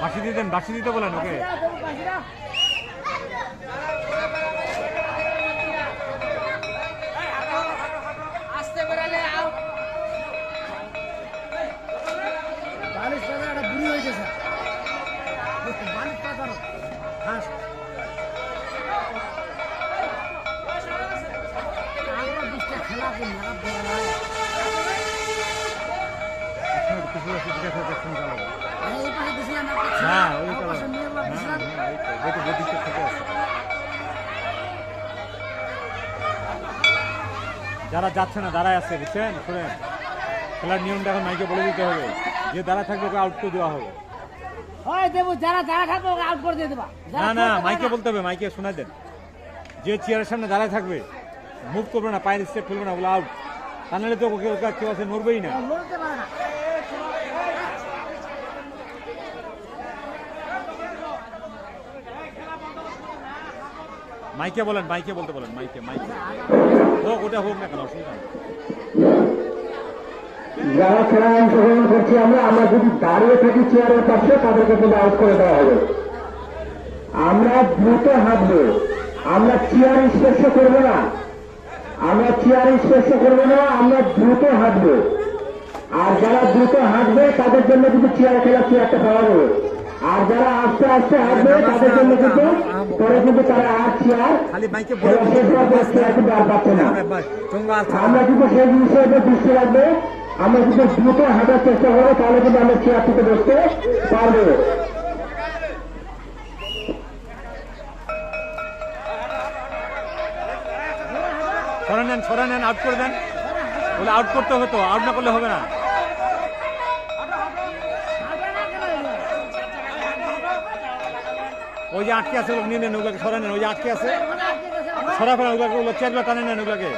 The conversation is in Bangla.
বাসি দিতে বলেন ওকে। আসতে বেরালে আউট। বালিশ পাতা একটা বুড়ি হয়েছে স্যার, বালিশ পাতার হ্যাঁ আমরা 20টা খেলা করি না এই পাশে দিছিলাম হ্যাঁ ওই যারা যাচ্ছে না দাঁড়ায় আছে বুঝছেন, শোনেন খেলার নিয়মটা এখন মাইকে বলে দিতে হবে, যে দাঁড়া থাকবে ওকে আউট করে দেওয়া হবে। হয় দেবো, যারা থাকবে ওকে আউট করে দিয়ে দেবা। না মাইকে বলতে হবে, মাইকে শোনাই দেন, যে চেয়ারের সামনে দাঁড়ায় থাকবে মুভ করবে না, পায়ের স্টেপ ফেলবে না, ওগুলো আউট। তা নাহলে তো ওকে কেউ আছে নড়বেই না। লড়তে পারে না। মাইকে বলেন, মাইকে বলতে বলেন, মাইকে হোক, ওটা হোক না কেন, অসুবিধা নেই। যারা খেলায় অংশগ্রহণ করছি আমরা যদি দাঁড়িয়ে থাকি চেয়ারের পাশে, তাদেরকে কিন্তু আউট করে দেওয়া হবে। আমরা দ্রুত হাঁটবো, আমরা চেয়ার স্পর্শ করবো না, আমরা দ্রুত হাঁটবো। আর যারা দ্রুত হাঁটবে তাদের জন্য কিন্তু চেয়ারটা পাওয়া যাবে। আর যারা আস্তে আস্তে হাঁটবে তাদের জন্য কিন্তু পরে কিন্তু তারা আর চেয়ার কিন্তু আর পাচ্ছে না। আমরা কিন্তু সেই জিনিসের উপর দৃষ্টি রাখবো, আমরা কিন্তু দ্রুত হাঁটার চেষ্টা করবো, তাহলে কিন্তু আমরা চেয়ার থেকে বসতে পারবো। সরে নেন, আউট করে দেন, বলে আউট করতে হতো, আউট না করলে হবে না। ওই যে আটকে আছে, নিয়ে নেন ওগুলোকে, সরে নেন, ওই যে আটকে আছে, সরা ফেলেন ওগুলোকে, চেয়ারগুলো টানে নেন ওগুলোকে।